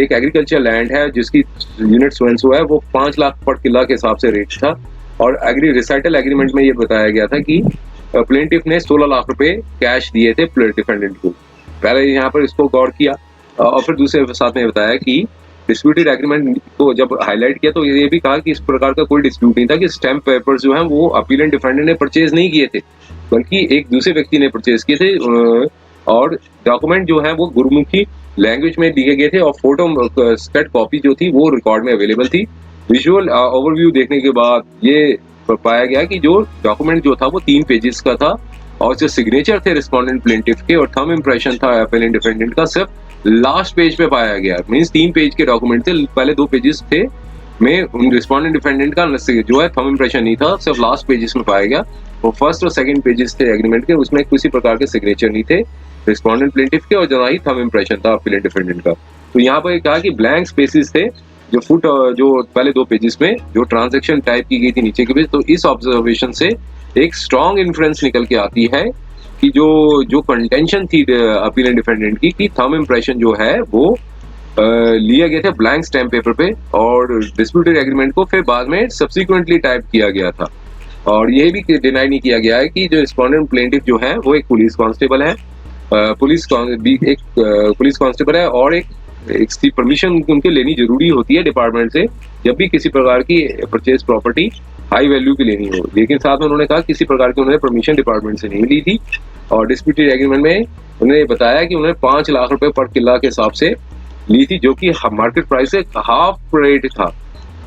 एक एग्रीकल्चर लैंड है जिसकी यूनिट सो है वो 5 लाख पर किला के हिसाब से रेट था, और रिसाइटल एग्रीमेंट में ये बताया गया था कि प्लेंटिफ ने 16 लाख रुपए कैश दिए थे डिफेंडेंट को। पहले यहाँ पर इसको गौर किया और फिर दूसरे साथ में बताया कि डिस्प्यूटेड एग्रीमेंट को जब हाईलाइट किया तो ये भी कहा कि इस प्रकार का कोई डिस्प्यूट नहीं था कि स्टैम्प पेपर्स जो हैं वो अपीलेंट डिफेंडेंट ने परचेज नहीं किए थे बल्कि एक दूसरे व्यक्ति ने परचेज किए थे, और डॉक्यूमेंट जो है वो गुरमुखी लैंग्वेज में दिए गए थे और फोटो स्कैट कॉपी जो थी वो रिकॉर्ड में अवेलेबल थी। विजुअल ओवरव्यू देखने के बाद ये पाया गया कि जो डॉक्यूमेंट जो था वो 3 पेजेस का था और जो सिग्नेचर थे रिस्पोंडेंट प्लेंटिफ के और थंब इम्प्रेशन था अपीलेंट डिफेंडेंट का सिर्फ लास्ट पेज पे पाया गया। मींस 3 पेज के डॉक्यूमेंट थे, पहले 2 पेजेस थे में उन रिस्पोंडेंट डिफेंडेंट का जो है थंब इम्प्रेशन नहीं था, सिर्फ लास्ट पेजेस में पाया गया। और फर्स्ट और सेकंड पेजेस थे एग्रीमेंट के, उसमें किसी प्रकार के सिग्नेचर नहीं थे रिस्पोंडेंट प्लेंटिफ के और जना ही थंब इम्प्रेशन था अपीलेंट डिफेंडेंट का। तो यहाँ पर कहा कि ब्लैंक स्पेसिस थे जो जो पहले 2 पेजेस में जो ट्रांजैक्शन टाइप की गई थी नीचे के पेज। तो इस ऑब्जर्वेशन से एक स्ट्रॉन्ग इन्फ्लुएंस निकल के आती है कि जो कंटेंशन थी अपीलेंट डिफेंडेंट की कि थंब इम्प्रेशन जो है वो लिए गए थे ब्लैंक स्टैम्प पेपर पे और डिस्प्यूटेड एग्रीमेंट को फिर बाद में सब्सिक्वेंटली टाइप किया गया था। और ये भी डिनाई नहीं किया गया है कि जो रिस्पोंडेंट प्लेंटिफ जो है वो एक पुलिस कांस्टेबल है, एक पुलिस कांस्टेबल है और इसकी परमिशन उनके लेनी जरूरी होती है डिपार्टमेंट से जब भी किसी प्रकार की परचेज प्रॉपर्टी हाई वैल्यू की लेनी हो। लेकिन साथ में उन्होंने कहा किसी प्रकार की उन्होंने परमिशन डिपार्टमेंट से नहीं ली थी और डिस्प्यूटेड एग्रीमेंट में उन्होंने बताया कि उन्होंने 5 लाख रुपए पर किला के हिसाब से ली थी, जो कि मार्केट प्राइस से हाफ रेट था।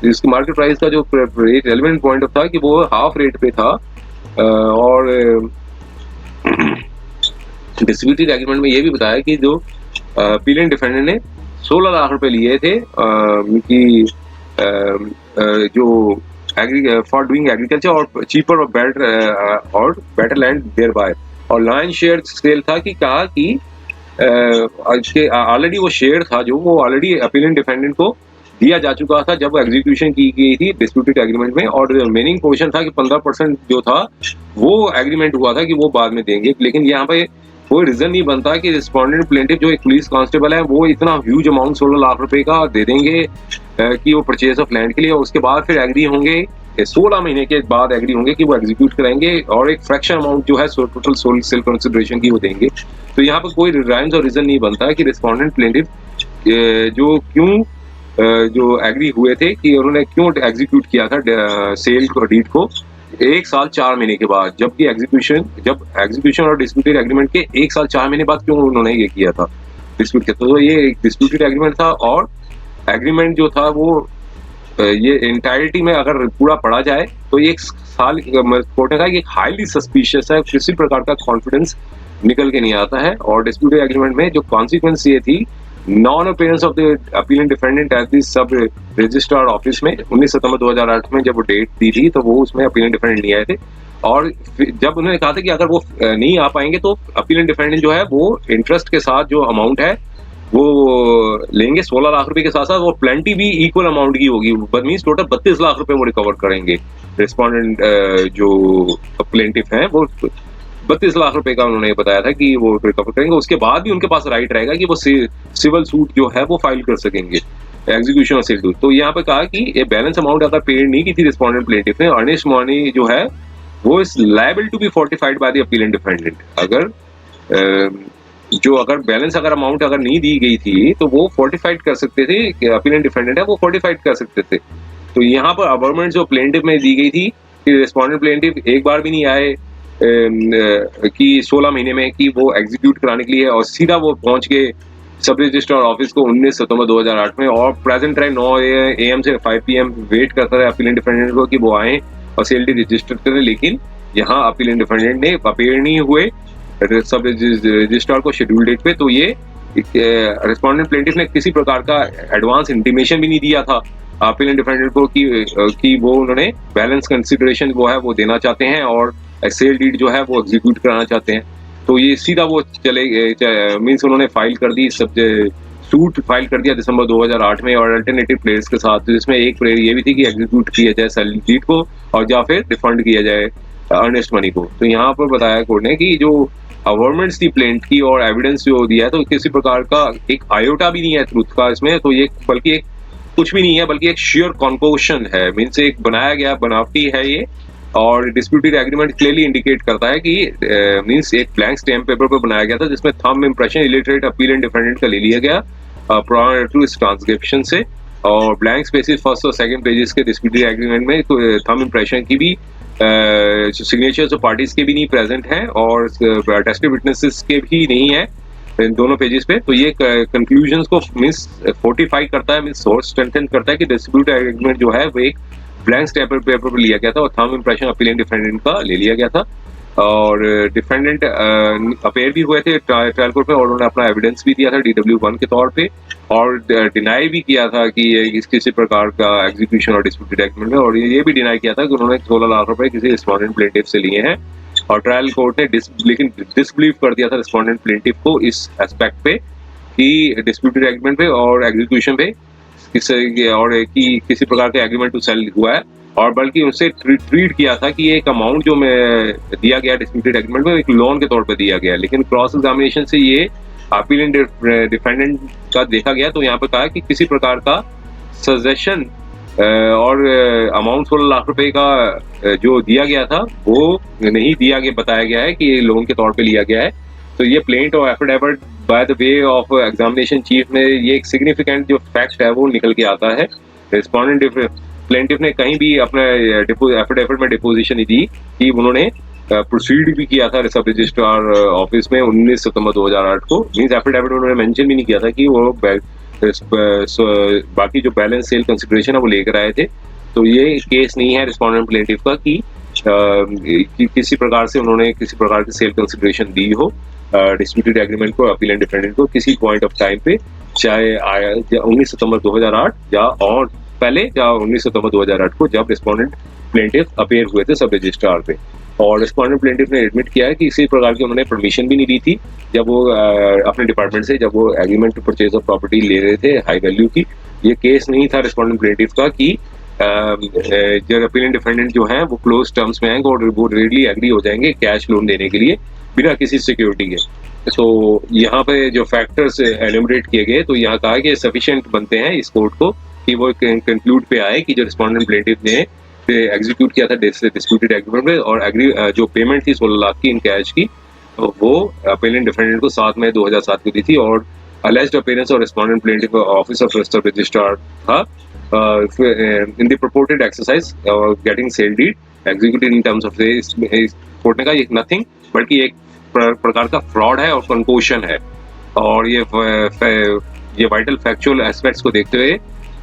इसकी मार्केट प्राइस का जो रेट रेलेवेंट पॉइंट था कि वो हाफ रेट पे था। और डिस्प्यूटेड एग्रीमेंट में ये भी बताया कि जो अपीलेंट डिफेंडेंट ने 16 लाख रुपए लिए थे कि जो फॉर डूइंग एग्रीकल्चर और चीपर और बेटर लैंड देयर बाय। और लाइन शेयर सेल था कि कहा कि ऑलरेडी वो शेयर था जो वो ऑलरेडी अपीलेंट डिफेंडेंट को दिया जा चुका था जब एग्जीक्यूशन की गई थी डिस्प्यूटेड एग्रीमेंट में। और रिमेनिंग पोर्शन था कि 15% जो था वो एग्रीमेंट हुआ था कि वो बाद में देंगे। लेकिन यहाँ पे कोई रीजन नहीं बनता कि रिस्पोंडेंट प्लेंटिफ जो एक पुलिस कांस्टेबल है वो इतना ह्यूज अमाउंट 16 लाख रुपए का दे देंगे कि वो परचेज ऑफ लैंड के लिए, उसके बाद फिर एग्री होंगे 16 महीने के बाद एग्री होंगे कि वो एग्जीक्यूट कराएंगे और एक फ्रैक्शन अमाउंट जो है टोटल सेल कंसिडरेशन की वो देंगे। तो यहाँ पर कोई राइम्स और रीजन नहीं बनता है कि रिस्पोंडेंट प्लेंटिफ जो क्यों जो एग्री हुए थे कि उन्होंने क्यों एग्जीक्यूट किया था सेल को डीड को 1 साल 4 महीने के बाद, जबकि एग्जीक्यूशन और डिस्प्यूटेड एग्रीमेंट के 1 साल 4 महीने बाद क्यों उन्होंने ये किया था डिस्प्यूट किया। तो ये एक डिस्प्यूटेड एग्रीमेंट था और एग्रीमेंट जो था वो ये इंटायरिटी में अगर पूरा पढ़ा जाए तो ये 1 साल कोर्ट ने कहा कि हाईली सस्पिशियस है, किसी प्रकार का कॉन्फिडेंस निकल के नहीं आता है। और डिस्प्यूटेड एग्रीमेंट में जो कॉन्सिक्वेंस ये थी non appearance of the appellant defendant at the sub registrar office में 19 सितंबर 2008 में जब वो डेट दी थी तो वो उसमें अपीलेंट डिफेंडेंट नहीं आए थे। और जब उन्होंने कहा था कि अगर वो नहीं आ पाएंगे तो अपीलेंट डिफेंडेंट जो है वो इंटरेस्ट के साथ जो अमाउंट है वो लेंगे 16 लाख रुपए के साथ साथ वो प्लेंटी भी इक्वल अमाउंट की होगी, मींस टोटल 32 लाख रुपए वो रिकवर करेंगे। रिस्पोंडेंट जो प्लेंटिफ हैं वो 32 लाख रुपए का उन्होंने बताया था कि वो रिकवर करेंगे। उसके बाद भी उनके पास राइट रहेगा कि वो सिविल सूट जो है वो फाइल कर सकेंगे एग्जीक्यूशन और सिविल। तो यहाँ पे कहा कि ये बैलेंस अमाउंट अगर पेड नहीं की थी रिस्पोंडेंट प्लेंटिफ ने, अर्नेस्ट मनी जो है वो is liable to be fortified by the appellant defendant. अगर बैलेंस अमाउंट अगर नहीं दी गई थी तो वो फोर्टिफाइड कर सकते थे, अपीलेंट डिफेंडेंट है वो फोर्टिफाइड कर सकते थे। तो यहाँ पर अवर्मेंट जो प्लेंटिफ में दी गई थी कि रिस्पोंडेंट प्लेंटिफ एक बार भी नहीं आए कि 16 महीने में कि वो एग्जीक्यूट कराने के लिए, और सीधा वो पहुंच गए सब रजिस्ट्रार ऑफिस को 19 सितंबर 2008 में और प्रेजेंट टाइम 9 AM से 5 PM वेट करता रहा अपीलेंट डिफेंडेंट को कि वो आए और CLD रजिस्टर करें। लेकिन यहाँ अपीलेंट डिफेंडेंट ने अपीयर नहीं हुए सब रजिस्ट्रार को शेड्यूल डेट पे। तो ये रिस्पोंडेंट प्लेंटिफ ने किसी प्रकार का एडवांस इंटीमेशन भी नहीं दिया था अपीलेंट डिफेंडेंट को कि वो उन्होंने बैलेंस कंसिडरेशन वो है वो देना चाहते हैं और सेल डीड जो है वो एग्जीक्यूट कराना चाहते हैं। तो ये सीधा वो चले मीन्स उन्होंने फाइल कर दी सब सूट फाइल कर दिया दिसंबर 2008 में और अल्टरनेटिव प्लेयर्स के साथ, जिसमें एक प्लेयर ये भी थी कि एग्जीक्यूट किया जाए सेल डीड को और या फिर रिफंड किया जाए अर्नेस्ट मनी को। तो यहाँ पर बताया कोर्ट ने कि जो गवर्नमेंट्स थी प्लेंट की और एविडेंस जो दिया है तो किसी प्रकार का एक आयोटा भी नहीं है ट्रूथ का इसमें। तो ये बल्कि एक कुछ भी नहीं है बल्कि एक श्योर कॉन्कोशन है, मीन्स एक बनाया गया बनावटी है ये। और डिस्प्यूटेड एग्रीमेंट क्लियरली इंडिकेट करता है कि मींस एक ब्लैंक स्टैम्प पेपर पर बनाया गया था जिसमें thumb impression illiterate appellate defendant का ले लिया गया प्रायर टू इस ट्रांसक्रिप्शन से, और ब्लैंक स्पेसेस फर्स्ट और सेकंड पेजेस के डिस्प्यूटेड एग्रीमेंट में थंब इंप्रेशन की भी सिग्नेचर्स ऑफ पार्टीज के भी नहीं प्रेजेंट हैं और टेस्टेड विटनेसेस के भी नहीं है इन दोनों पेजेस पे। तो ये कंक्लूजन्स को मींस फोर्टिफाई करता है, मींस और स्ट्रेंथन करता है कि डिस्प्यूट एग्रीमेंट जो है वो एक ब्लैंक पेपर पर लिया गया था और थंब इंप्रेशन अपीलिंग डिफेंडेंट का ले लिया गया था। और डिफेंडेंट अपेयर भी हुए थे ट्रायल कोर्ट में और उन्होंने अपना एविडेंस भी दिया था DW1 के तौर पे, और डिनाई भी किया था कि ये किसी प्रकार का एग्जीक्यूशन और डिस्प्यूटेड एग्रीमेंट में, और ये भी डिनाई किया था कि उन्होंने 16 लाख रुपए किसी रिस्पोंडेंट प्लेंटिफ से लिए हैं। और ट्रायल कोर्ट ने लेकिन डिसबिलीव कर दिया था रिस्पोंडेंट प्लेंटिफ को इस एस्पेक्ट पे कि डिस्प्यूटेड एग्रीमेंट पे और एग्जीक्यूशन पे किसी प्रकार का एग्रीमेंट टू सेल हुआ है, और बल्कि उनसे ट्रीट किया था कि एक अमाउंट जो मैं दिया गया डिस्प्यूटेड एग्रीमेंट में एक लोन के तौर पे दिया गया। लेकिन क्रॉस एग्जामिनेशन से ये अपीलेंट डिफेंडेंट का देखा गया, तो यहाँ पे कहा कि किसी प्रकार का सजेशन और अमाउंट 16 लाख रुपए का जो दिया गया था वो नहीं दिया गया, बताया गया है कि ये लोन के तौर पे लिया गया है। तो ये प्लेंट और affidavit by the way of examination chief में ये एक सिग्निफिकेंट जो फैक्ट है वो निकल के आता है। रिस्पोंडेंट प्लेंटिफ ने कहीं भी अपने एफिडेविट में डिपोजिशन नहीं दी कि उन्होंने प्रोसीड भी किया था सब रजिस्ट्रार ऑफिस में 19 सितंबर 2008 को। मींस एफिडेविट उन्होंने मेंशन भी नहीं किया था कि वो बाकी जो बैलेंस सेल कंसिडरेशन है वो लेकर आए थे। तो ये केस नहीं है रिस्पोंडेंट प्लेंटिफ का कि किसी प्रकार से उन्होंने किसी प्रकार की सेल कंसिडरेशन दी हो डिस्प्यूटेड एग्रीमेंट को अपीलेंट डिफेंडेंट को किसी पॉइंट ऑफ टाइम पे, चाहे 19 सितंबर 2008 या और पहले या 19 सितंबर 2008 को जब रिस्पोंडेंट प्लेंटिफ अपेयर हुए थे सब रजिस्ट्रार पे। और रिस्पोंडेंट प्लेंटिफ ने एडमिट किया है कि किसी प्रकार की उन्होंने परमिशन भी नहीं दी थी जब वो अपने डिपार्टमेंट से जब वो agreement to purchase of property ले रहे थे हाई वैल्यू की। ये केस नहीं था रिस्पोंडेंट प्लेंटिफ का कि जो अपीलेंट डिफेंडेंट जो है वो क्लोज टर्म्स में आएंगे और वो रेडली एग्री हो जाएंगे कैश लोन देने के लिए बिना किसी सिक्योरिटी के। तो यहाँ पे जो फैक्टर्स एलिमिनेट किए गए, तो यहाँ कहा कि सफिशिएंट बनते हैं इस कोर्ट को कि वो कंक्लूड पे आए कि जो रिस्पोंडेंट प्लेंटिफ ने एग्जीक्यूट किया था डिस्प्यूटेड एग्रीमेंट में और जो पेमेंट थी 16 लाख की इन कैश की, वो अपीलेंट डिफेंडेंट को 7 मई 2007 को दी थी। और अलेज्ड अपीयरेंस और respondent plaintiff office of sub registrar था in the purported exercise getting sale deed executed in terms of court ने कहा ये नथिंग बल्कि एक प्रकार का फ्रॉड है और कंकोशन है। और ये वाइटल फैक्चुअल एस्पेक्ट्स को देखते हुए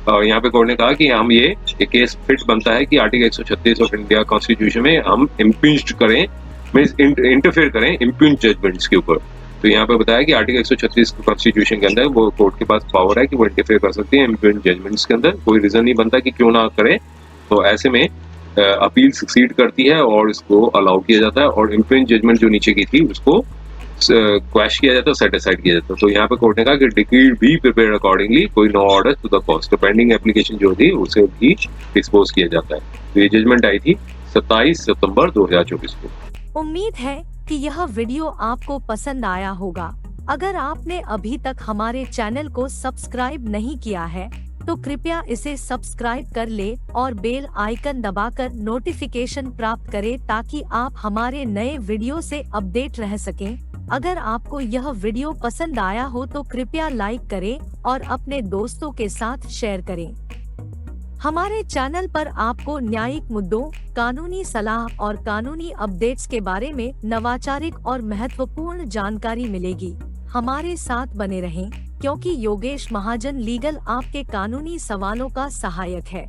यहाँ पे कोर्ट ने कहा कि हम ये केस फिट बनता है कि आर्टिकल 136 ऑफ इंडिया कॉन्स्टिट्यूशन में हम इम्पिंज्ड करें, मींस इंटरफेयर करें इम्पिंज जजमेंट्स के ऊपर। तो यहाँ पे बताया कि आर्टिकल 136 कॉन्स्टिट्यूशन के अंदर वो कोर्ट के पास पावर है कि वो इंटरफेयर कर सकती है इम्पिंज जजमेंट्स के अंदर, कोई रीजन नहीं बनता कि क्यों ना करें। तो ऐसे में अपील सक्सीड करती है और इसको अलाउ किया जाता है और इम्पिंज जजमेंट जो नीचे की थी उसको क्वैश किया जाता है, सेट असाइड किया जाता है। तो यहाँ पे कोर्ट ने कहा कि डिक्री भी प्रिपेयर अकॉर्डिंगली, कोई no order to the cost, तो पेंडिंग एप्लीकेशन जो थी उसे भी डिस्पोज किया जाता है। तो ये जजमेंट आई थी 27 सितंबर 2024 को। उम्मीद है कि यह वीडियो आपको पसंद आया होगा। अगर आपने अभी तक हमारे चैनल को सब्सक्राइब नहीं किया है तो कृपया इसे सब्सक्राइब कर ले और बेल आइकन दबाकर नोटिफिकेशन प्राप्त करें ताकि आप हमारे नए वीडियो से अपडेट रह सकें। अगर आपको यह वीडियो पसंद आया हो तो कृपया लाइक करें और अपने दोस्तों के साथ शेयर करें। हमारे चैनल पर आपको न्यायिक मुद्दों, कानूनी सलाह और कानूनी अपडेट्स के बारे में नवाचारिक और महत्वपूर्ण जानकारी मिलेगी। हमारे साथ बने रहें क्योंकि योगेश महाजन लीगल आपके कानूनी सवालों का सहायक है।